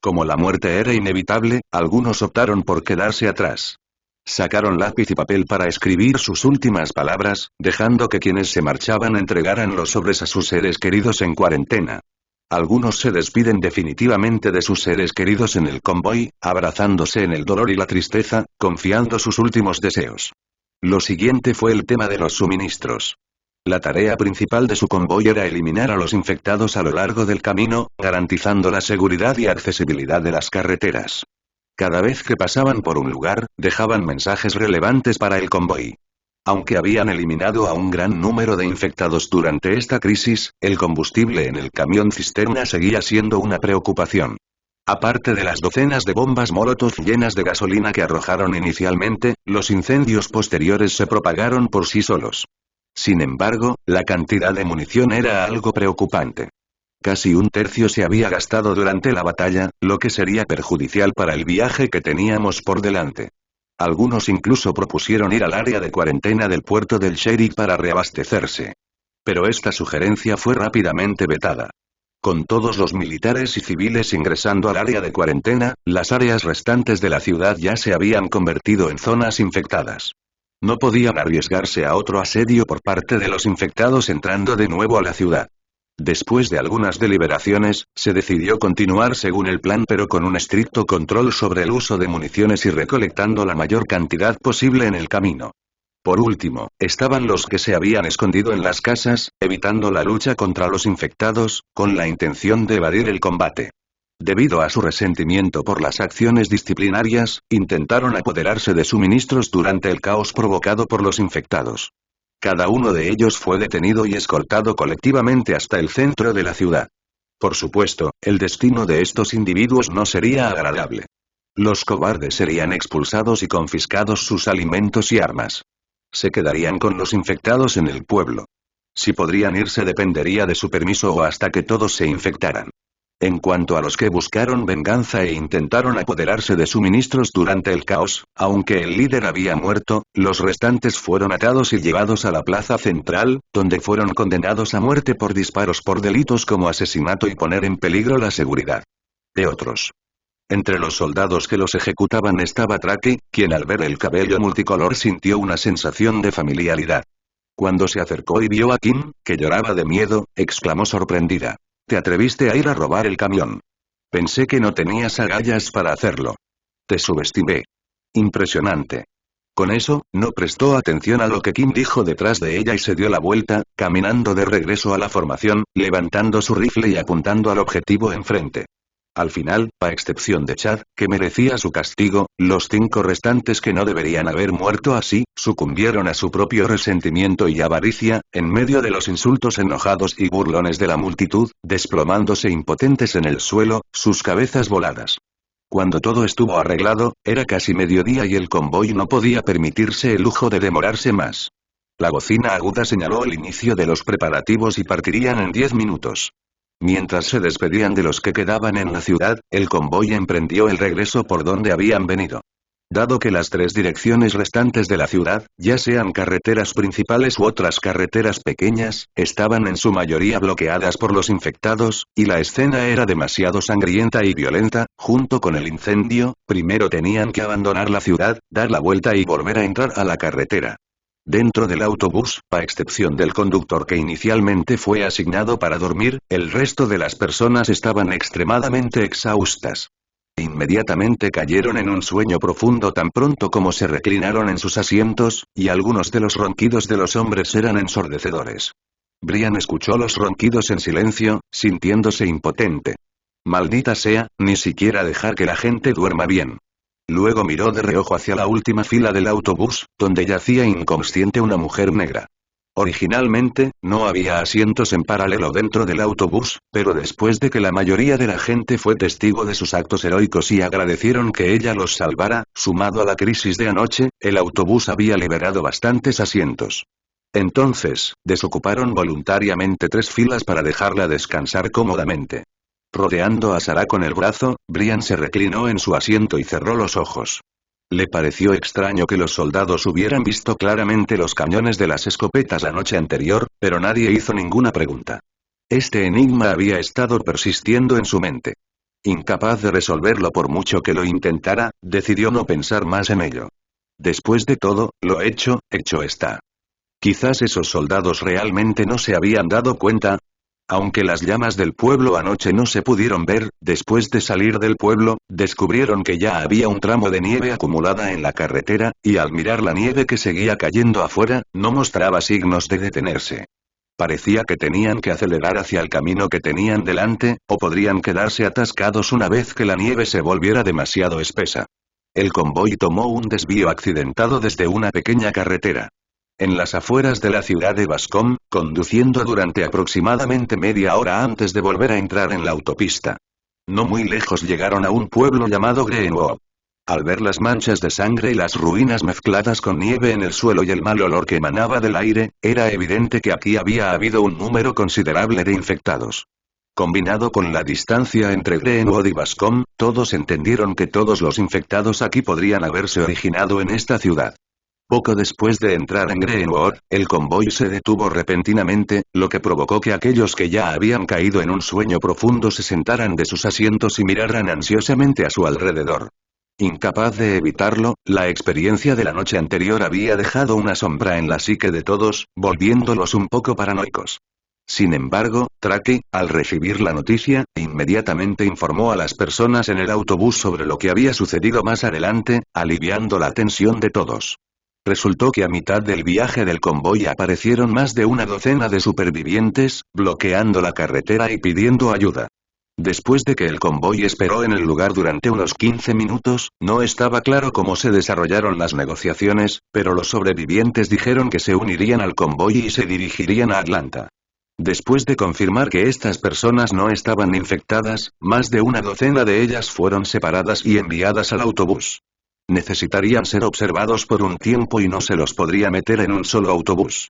Como la muerte era inevitable, algunos optaron por quedarse atrás. Sacaron lápiz y papel para escribir sus últimas palabras, dejando que quienes se marchaban entregaran los sobres a sus seres queridos en cuarentena. Algunos se despiden definitivamente de sus seres queridos en el convoy, abrazándose en el dolor y la tristeza, confiando sus últimos deseos. Lo siguiente fue el tema de los suministros. La tarea principal de su convoy era eliminar a los infectados a lo largo del camino, garantizando la seguridad y accesibilidad de las carreteras. Cada vez que pasaban por un lugar, dejaban mensajes relevantes para el convoy. Aunque habían eliminado a un gran número de infectados durante esta crisis, el combustible en el camión cisterna seguía siendo una preocupación. Aparte de las docenas de bombas Molotov llenas de gasolina que arrojaron inicialmente, los incendios posteriores se propagaron por sí solos. Sin embargo, la cantidad de munición era algo preocupante. Casi un tercio se había gastado durante la batalla, lo que sería perjudicial para el viaje que teníamos por delante. Algunos incluso propusieron ir al área de cuarentena del puerto del Sheriff para reabastecerse. Pero esta sugerencia fue rápidamente vetada. Con todos los militares y civiles ingresando al área de cuarentena, las áreas restantes de la ciudad ya se habían convertido en zonas infectadas. No podían arriesgarse a otro asedio por parte de los infectados entrando de nuevo a la ciudad. Después de algunas deliberaciones, se decidió continuar según el plan pero con un estricto control sobre el uso de municiones y recolectando la mayor cantidad posible en el camino. Por último, estaban los que se habían escondido en las casas, evitando la lucha contra los infectados, con la intención de evadir el combate. Debido a su resentimiento por las acciones disciplinarias, intentaron apoderarse de suministros durante el caos provocado por los infectados. Cada uno de ellos fue detenido y escoltado colectivamente hasta el centro de la ciudad. Por supuesto, el destino de estos individuos no sería agradable. Los cobardes serían expulsados y confiscados sus alimentos y armas. Se quedarían con los infectados en el pueblo. Si podrían irse dependería de su permiso o hasta que todos se infectaran. En cuanto a los que buscaron venganza e intentaron apoderarse de suministros durante el caos, aunque el líder había muerto, los restantes fueron atados y llevados a la plaza central, donde fueron condenados a muerte por disparos por delitos como asesinato y poner en peligro la seguridad de otros. Entre los soldados que los ejecutaban estaba Tracy, quien al ver el cabello multicolor sintió una sensación de familiaridad. Cuando se acercó y vio a Kim, que lloraba de miedo, exclamó sorprendida: «¿Te atreviste a ir a robar el camión? Pensé que no tenías agallas para hacerlo. Te subestimé». Impresionante. Con eso, no prestó atención a lo que Kim dijo detrás de ella y se dio la vuelta, caminando de regreso a la formación, levantando su rifle y apuntando al objetivo enfrente. Al final, a excepción de Chad, que merecía su castigo, los 5 restantes que no deberían haber muerto así, sucumbieron a su propio resentimiento y avaricia, en medio de los insultos enojados y burlones de la multitud, desplomándose impotentes en el suelo, sus cabezas voladas. Cuando todo estuvo arreglado, era casi mediodía y el convoy no podía permitirse el lujo de demorarse más. La bocina aguda señaló el inicio de los preparativos y partirían en 10 minutos. Mientras se despedían de los que quedaban en la ciudad, el convoy emprendió el regreso por donde habían venido. Dado que las 3 direcciones restantes de la ciudad, ya sean carreteras principales u otras carreteras pequeñas, estaban en su mayoría bloqueadas por los infectados, y la escena era demasiado sangrienta y violenta, junto con el incendio, primero tenían que abandonar la ciudad, dar la vuelta y volver a entrar a la carretera. Dentro del autobús, a excepción del conductor que inicialmente fue asignado para dormir, el resto de las personas estaban extremadamente exhaustas. Inmediatamente cayeron en un sueño profundo tan pronto como se reclinaron en sus asientos, y algunos de los ronquidos de los hombres eran ensordecedores. Brian escuchó los ronquidos en silencio, sintiéndose impotente. Maldita sea, ni siquiera dejar que la gente duerma bien. Luego miró de reojo hacia la última fila del autobús, donde yacía inconsciente una mujer negra. Originalmente, no había asientos en paralelo dentro del autobús, pero después de que la mayoría de la gente fue testigo de sus actos heroicos y agradecieron que ella los salvara, sumado a la crisis de anoche, el autobús había liberado bastantes asientos. Entonces, desocuparon voluntariamente 3 filas para dejarla descansar cómodamente. Rodeando a Sarah con el brazo, Brian se reclinó en su asiento y cerró los ojos. Le pareció extraño que los soldados hubieran visto claramente los cañones de las escopetas la noche anterior, pero nadie hizo ninguna pregunta. Este enigma había estado persistiendo en su mente. Incapaz de resolverlo por mucho que lo intentara, decidió no pensar más en ello. Después de todo, lo hecho está. Quizás esos soldados realmente no se habían dado cuenta. Aunque las llamas del pueblo anoche no se pudieron ver, después de salir del pueblo, descubrieron que ya había un tramo de nieve acumulada en la carretera, y al mirar la nieve que seguía cayendo afuera, no mostraba signos de detenerse. Parecía que tenían que acelerar hacia el camino que tenían delante, o podrían quedarse atascados una vez que la nieve se volviera demasiado espesa. El convoy tomó un desvío accidentado desde una pequeña carretera. En las afueras de la ciudad de Bascom, conduciendo durante aproximadamente media hora antes de volver a entrar en la autopista. No muy lejos llegaron a un pueblo llamado Greenwood. Al ver las manchas de sangre y las ruinas mezcladas con nieve en el suelo y el mal olor que emanaba del aire, era evidente que aquí había habido un número considerable de infectados. Combinado con la distancia entre Greenwood y Bascom, todos entendieron que todos los infectados aquí podrían haberse originado en esta ciudad. Poco después de entrar en Greenwood, el convoy se detuvo repentinamente, lo que provocó que aquellos que ya habían caído en un sueño profundo se sentaran de sus asientos y miraran ansiosamente a su alrededor. Incapaz de evitarlo, la experiencia de la noche anterior había dejado una sombra en la psique de todos, volviéndolos un poco paranoicos. Sin embargo, Tracy, al recibir la noticia, inmediatamente informó a las personas en el autobús sobre lo que había sucedido más adelante, aliviando la tensión de todos. Resultó que a mitad del viaje del convoy aparecieron más de una docena de supervivientes, bloqueando la carretera y pidiendo ayuda. Después de que el convoy esperó en el lugar durante unos 15 minutos, no estaba claro cómo se desarrollaron las negociaciones, pero los sobrevivientes dijeron que se unirían al convoy y se dirigirían a Atlanta. Después de confirmar que estas personas no estaban infectadas, más de una docena de ellas fueron separadas y enviadas al autobús. Necesitarían ser observados por un tiempo y no se los podría meter en un solo autobús.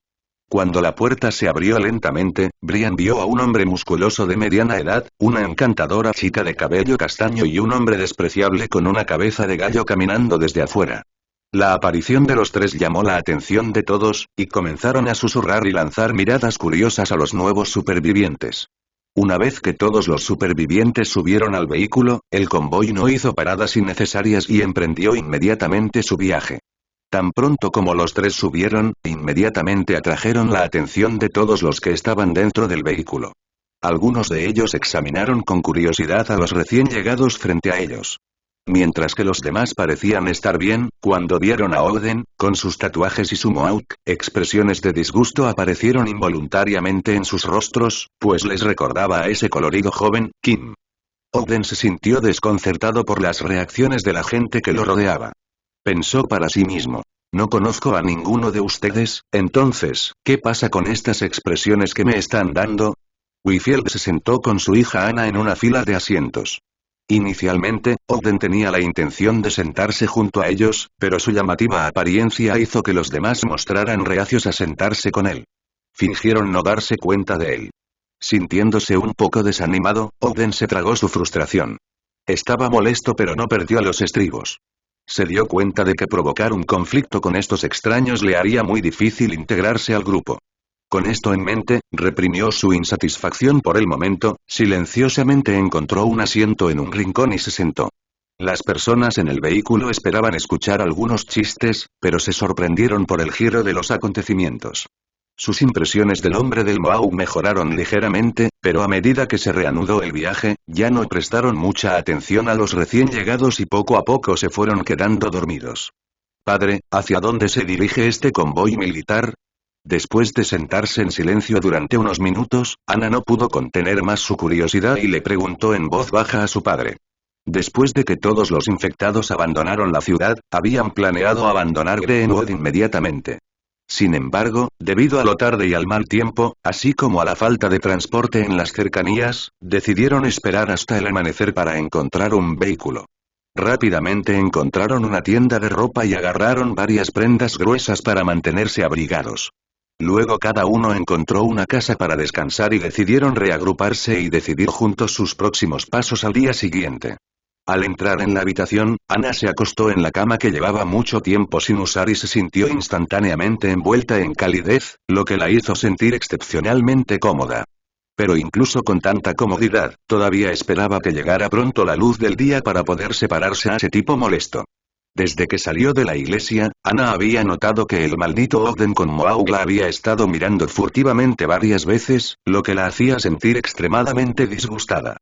Cuando la puerta se abrió lentamente, Brian vio a un hombre musculoso de mediana edad, una encantadora chica de cabello castaño y un hombre despreciable con una cabeza de gallo caminando desde afuera. La aparición de los 3 llamó la atención de todos, y comenzaron a susurrar y lanzar miradas curiosas a los nuevos supervivientes. Una vez que todos los supervivientes subieron al vehículo, el convoy no hizo paradas innecesarias y emprendió inmediatamente su viaje. Tan pronto como los 3 subieron, inmediatamente atrajeron la atención de todos los que estaban dentro del vehículo. Algunos de ellos examinaron con curiosidad a los recién llegados frente a ellos. Mientras que los demás parecían estar bien, cuando vieron a Odin, con sus tatuajes y su mohawk, expresiones de disgusto aparecieron involuntariamente en sus rostros, pues les recordaba a ese colorido joven, Kim. Ogden se sintió desconcertado por las reacciones de la gente que lo rodeaba. Pensó para sí mismo. No conozco a ninguno de ustedes, entonces, ¿qué pasa con estas expresiones que me están dando? Whitfield se sentó con su hija Anna en una fila de asientos. Inicialmente, Ogden tenía la intención de sentarse junto a ellos, pero su llamativa apariencia hizo que los demás mostraran reacios a sentarse con él. Fingieron no darse cuenta de él. Sintiéndose un poco desanimado, Ogden se tragó su frustración. Estaba molesto pero no perdió los estribos. Se dio cuenta de que provocar un conflicto con estos extraños le haría muy difícil integrarse al grupo. Con esto en mente, reprimió su insatisfacción por el momento, silenciosamente encontró un asiento en un rincón y se sentó. Las personas en el vehículo esperaban escuchar algunos chistes, pero se sorprendieron por el giro de los acontecimientos. Sus impresiones del hombre del Mohawk mejoraron ligeramente, pero a medida que se reanudó el viaje, ya no prestaron mucha atención a los recién llegados y poco a poco se fueron quedando dormidos. Padre, ¿hacia dónde se dirige este convoy militar? Después de sentarse en silencio durante unos minutos, Anna no pudo contener más su curiosidad y le preguntó en voz baja a su padre. Después de que todos los infectados abandonaron la ciudad, habían planeado abandonar Greenwood inmediatamente. Sin embargo, debido a lo tarde y al mal tiempo, así como a la falta de transporte en las cercanías, decidieron esperar hasta el amanecer para encontrar un vehículo. Rápidamente encontraron una tienda de ropa y agarraron varias prendas gruesas para mantenerse abrigados. Luego cada uno encontró una casa para descansar y decidieron reagruparse y decidir juntos sus próximos pasos al día siguiente. Al entrar en la habitación, Anna se acostó en la cama que llevaba mucho tiempo sin usar y se sintió instantáneamente envuelta en calidez, lo que la hizo sentir excepcionalmente cómoda. Pero incluso con tanta comodidad, todavía esperaba que llegara pronto la luz del día para poder separarse a ese tipo molesto. Desde que salió de la iglesia, Anna había notado que el maldito Ogden con Mohawk la había estado mirando furtivamente varias veces, lo que la hacía sentir extremadamente disgustada.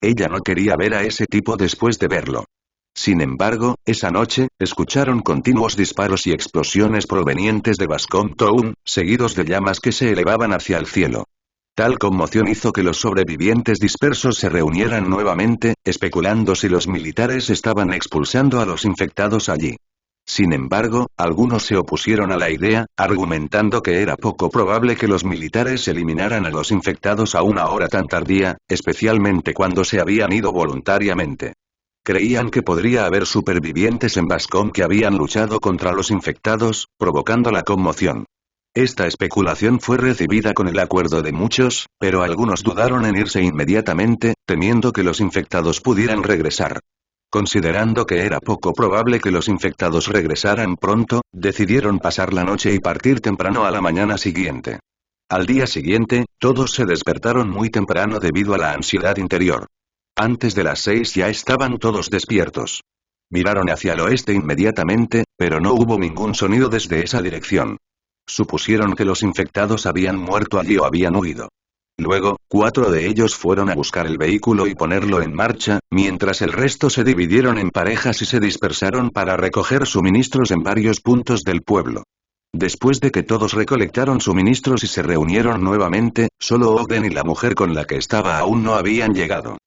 Ella no quería ver a ese tipo después de verlo. Sin embargo, esa noche, escucharon continuos disparos y explosiones provenientes de Bascom Town, seguidos de llamas que se elevaban hacia el cielo. Tal conmoción hizo que los sobrevivientes dispersos se reunieran nuevamente, especulando si los militares estaban expulsando a los infectados allí. Sin embargo, algunos se opusieron a la idea, argumentando que era poco probable que los militares eliminaran a los infectados a una hora tan tardía, especialmente cuando se habían ido voluntariamente. Creían que podría haber supervivientes en Bascom que habían luchado contra los infectados, provocando la conmoción. Esta especulación fue recibida con el acuerdo de muchos, pero algunos dudaron en irse inmediatamente, temiendo que los infectados pudieran regresar. Considerando que era poco probable que los infectados regresaran pronto, decidieron pasar la noche y partir temprano a la mañana siguiente. Al día siguiente, todos se despertaron muy temprano debido a la ansiedad interior. Antes de las 6 ya estaban todos despiertos. Miraron hacia el oeste inmediatamente, pero no hubo ningún sonido desde esa dirección. Supusieron que los infectados habían muerto allí o habían huido. Luego, 4 de ellos fueron a buscar el vehículo y ponerlo en marcha, mientras el resto se dividieron en parejas y se dispersaron para recoger suministros en varios puntos del pueblo. Después de que todos recolectaron suministros y se reunieron nuevamente, solo Ogden y la mujer con la que estaba aún no habían llegado.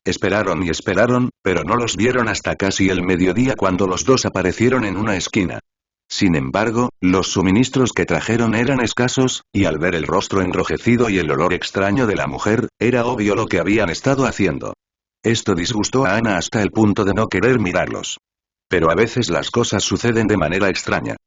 Esperaron y esperaron, pero no los vieron hasta casi el mediodía cuando los dos aparecieron en una esquina. Sin embargo, los suministros que trajeron eran escasos, y al ver el rostro enrojecido y el olor extraño de la mujer, era obvio lo que habían estado haciendo. Esto disgustó a Anna hasta el punto de no querer mirarlos. Pero a veces las cosas suceden de manera extraña.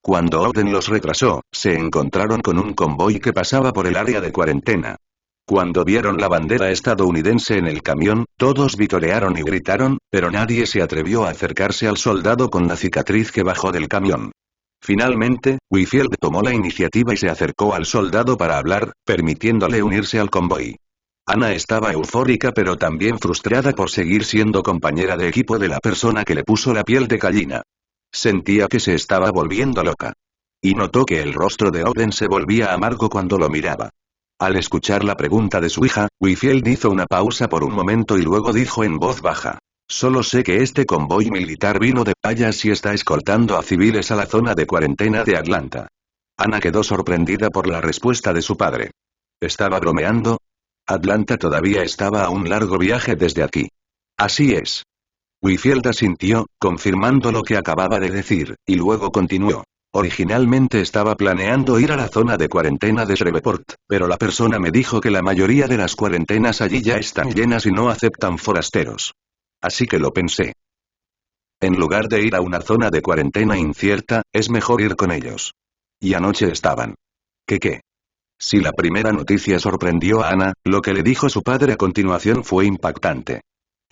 Cuando Ogden los retrasó, se encontraron con un convoy que pasaba por el área de cuarentena. Cuando vieron la bandera estadounidense en el camión, todos vitorearon y gritaron, pero nadie se atrevió a acercarse al soldado con la cicatriz que bajó del camión. Finalmente, Whitfield tomó la iniciativa y se acercó al soldado para hablar, permitiéndole unirse al convoy. Anna estaba eufórica pero también frustrada por seguir siendo compañera de equipo de la persona que le puso la piel de gallina. Sentía que se estaba volviendo loca. Y notó que el rostro de Ogden se volvía amargo cuando lo miraba. Al escuchar la pregunta de su hija, Whitfield hizo una pausa por un momento y luego dijo en voz baja. Solo sé que este convoy militar vino de Dallas y está escoltando a civiles a la zona de cuarentena de Atlanta. Anna quedó sorprendida por la respuesta de su padre. ¿Estaba bromeando? Atlanta todavía estaba a un largo viaje desde aquí. Así es. Wifield asintió, confirmando lo que acababa de decir, y luego continuó. Originalmente estaba planeando ir a la zona de cuarentena de Shreveport, pero la persona me dijo que la mayoría de las cuarentenas allí ya están llenas y no aceptan forasteros. Así que lo pensé. En lugar de ir a una zona de cuarentena incierta, es mejor ir con ellos. Y anoche estaban. ¿Qué? Si la primera noticia sorprendió a Ana, lo que le dijo su padre a continuación fue impactante.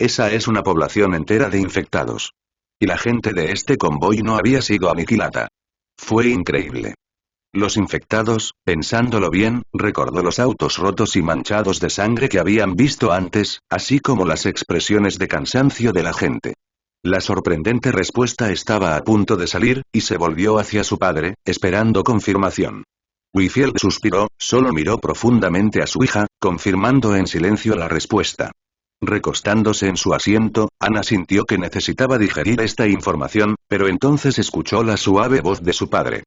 Esa es una población entera de infectados. Y la gente de este convoy no había sido aniquilada. Fue increíble. Los infectados, pensándolo bien, recordó los autos rotos y manchados de sangre que habían visto antes, así como las expresiones de cansancio de la gente. La sorprendente respuesta estaba a punto de salir, y se volvió hacia su padre, esperando confirmación. Wifield suspiró, solo miró profundamente a su hija, confirmando en silencio la respuesta. Recostándose en su asiento, Ana sintió que necesitaba digerir esta información, pero entonces escuchó la suave voz de su padre.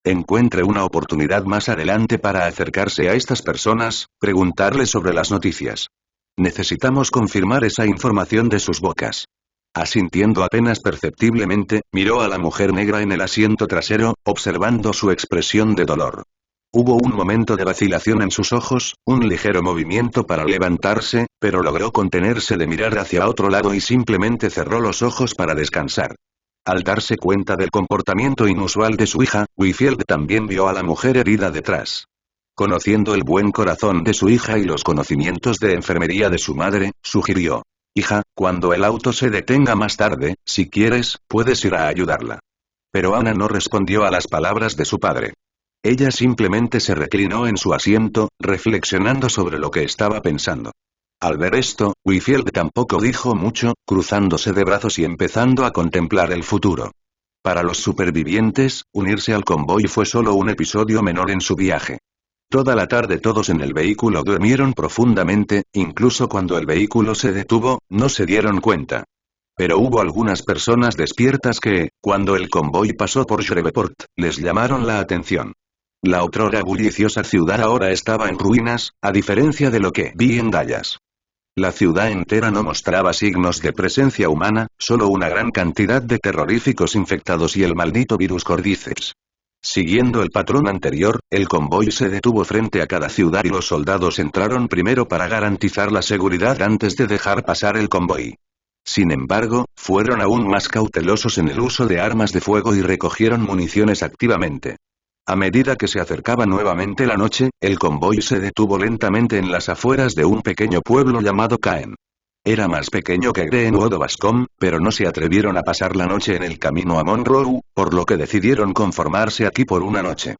Encuentre una oportunidad más adelante para acercarse a estas personas, preguntarles sobre las noticias. Necesitamos confirmar esa información de sus bocas. Asintiendo apenas perceptiblemente, miró a la mujer negra en el asiento trasero, observando su expresión de dolor. Hubo un momento de vacilación en sus ojos, un ligero movimiento para levantarse, pero logró contenerse de mirar hacia otro lado y simplemente cerró los ojos para descansar. Al darse cuenta del comportamiento inusual de su hija, Wifield también vio a la mujer herida detrás. Conociendo el buen corazón de su hija y los conocimientos de enfermería de su madre, sugirió. Hija, cuando el auto se detenga más tarde, si quieres, puedes ir a ayudarla. Pero Ana no respondió a las palabras de su padre. Ella simplemente se reclinó en su asiento, reflexionando sobre lo que estaba pensando. Al ver esto, Wifield tampoco dijo mucho, cruzándose de brazos y empezando a contemplar el futuro. Para los supervivientes, unirse al convoy fue solo un episodio menor en su viaje. Toda la tarde todos en el vehículo durmieron profundamente, incluso cuando el vehículo se detuvo, no se dieron cuenta. Pero hubo algunas personas despiertas que, cuando el convoy pasó por Shreveport, les llamaron la atención. La otrora bulliciosa ciudad ahora estaba en ruinas, a diferencia de lo que vi en Dallas. La ciudad entera no mostraba signos de presencia humana, solo una gran cantidad de terroríficos infectados y el maldito virus Cordyceps. Siguiendo el patrón anterior, el convoy se detuvo frente a cada ciudad y los soldados entraron primero para garantizar la seguridad antes de dejar pasar el convoy. Sin embargo, fueron aún más cautelosos en el uso de armas de fuego y recogieron municiones activamente. A medida que se acercaba nuevamente la noche, el convoy se detuvo lentamente en las afueras de un pequeño pueblo llamado Caen. Era más pequeño que Greenwood o Bascom, pero no se atrevieron a pasar la noche en el camino a Monroe, por lo que decidieron conformarse aquí por una noche.